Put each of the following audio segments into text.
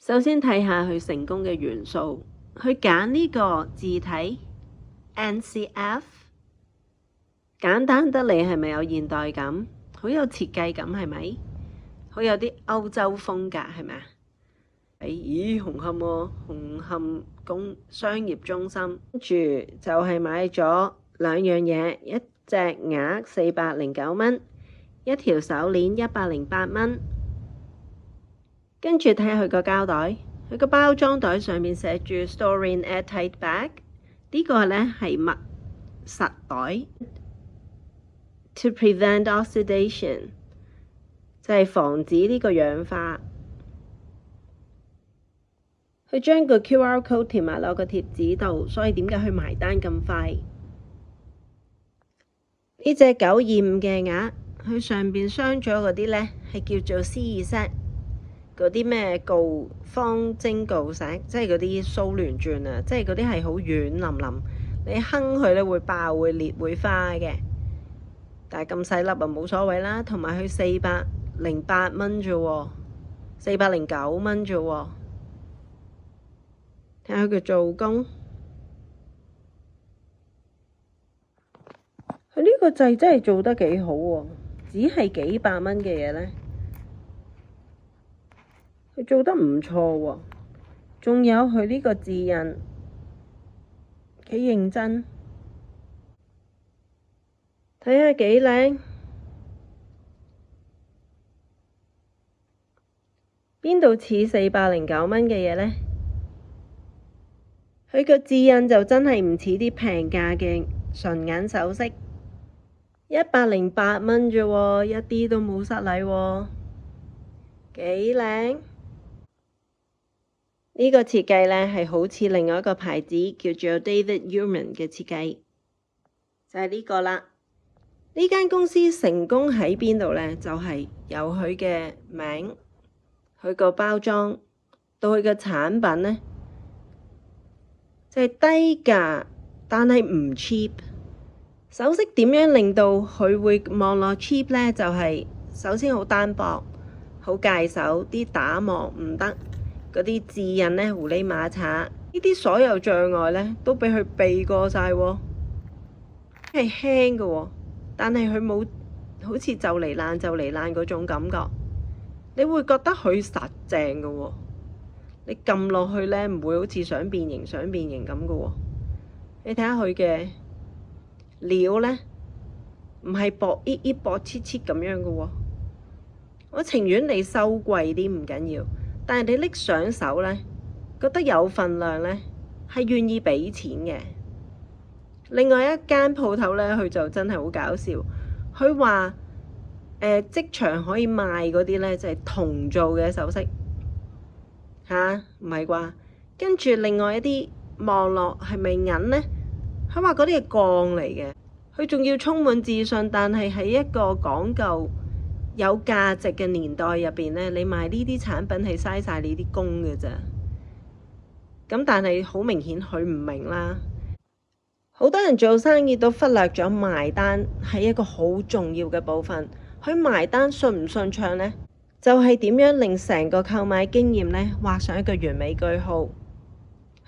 首先睇下佢成功嘅元素，去揀呢個字體 NCF， 簡單得嚟係咪有現代感？好有設計感係咪？好有啲歐洲風格係咪啊？咦，紅磡喎，紅磡商業中心，跟住就係買咗兩樣嘢，一隻鈪409蚊，一條手鏈108蚊。跟住睇下佢個膠袋，佢個包裝袋上面寫住 Store in Airtight Bag， 呢個呢係密實袋 ，to prevent oxidation， 就係防止呢個氧化。佢將個 QR code 貼埋落個貼紙度，所以點解佢埋單咁快？呢隻925嘅鈪，佢上邊鑲咗嗰啲呢係叫做 C2Z。嗰啲咩方晶鋯石，即係嗰啲蘇聯鑽啊，即係嗰啲係好軟腍腍，你哼佢咧會爆、會裂、會花嘅。但係咁細粒啊冇所謂啦，同埋佢408蚊啫喎，409蚊啫喎。睇下佢做工，佢呢個掣真係做得幾好喎，只係幾百蚊嘅嘢咧。佢做得唔錯喎，仲有佢呢個字印幾認真，睇下幾靚。邊度似409蚊嘅嘢呢？佢個字印就真係唔似啲平價嘅純銀首飾，108蚊啫喎，一啲都冇失禮喎，幾靚。呢個設計呢係好似另外一個牌子叫做 David Yurman 嘅設計，就係呢個啦。呢間公司成功喺邊度呢？就係由佢嘅名、佢個包裝到佢嘅產品呢，就係低價，但係唔 cheap。首飾點樣令到佢會望落 cheap 呢？就係首先好單薄，好戒手，啲打磨唔得。嗰啲字印呢，狐狸馬叉，呢啲所有障礙呢，都俾佢避過晒喎。係輕嘅喎，但係佢冇好似就嚟爛嗰種感覺。你會覺得佢實正嘅喎，你撳落去呢，唔會好似想變形咁嘅喎。你睇下佢嘅料呢，唔係薄薄切切咁樣嘅喎。我情願你收貴啲唔緊要。但係你拎上手呢，覺得有份量呢，係願意俾錢嘅。另外一間鋪頭呢，佢就真係好搞笑。佢話即場可以賣嗰啲呢，就係銅做嘅首飾嚇，唔係啩？跟住另外一啲望落係咪銀呢？佢話嗰啲係鋼嚟嘅。佢仲要充滿自信，但係喺一個講究有價值嘅年代入邊呢，你賣呢啲產品係嘥晒你啲工嘅咋。咁但係好明顯佢唔明啦。好多人做生意都忽略咗埋單係一個好重要嘅部分。佢埋單順唔順暢呢？就係點樣令成個購買經驗呢畫上一個完美句號。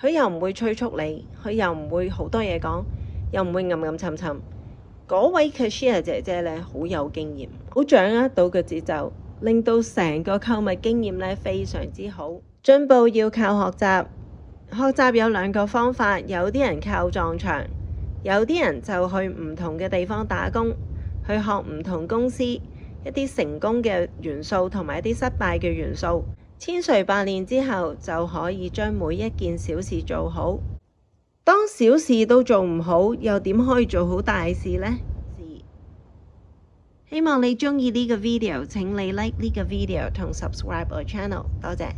佢又唔會催促你，佢又唔會好多嘢講，又唔會暗沉沉。嗰位 cashier 姐姐呢，好有經驗，好掌握到嘅節奏，令到成個購物經驗呢非常之好。進步要靠學習，學習有2個方法，有啲人靠撞牆，有啲人就去唔同嘅地方打工，去學唔同公司一啲成功嘅元素同埋一啲失敗嘅元素，千錘百煉之後就可以將每一件小事做好。當小事都做唔好，又點可以做好大事呢？希望你鍾意呢個 video，請你 like 呢個 video同 subscribe 我 channel，多謝。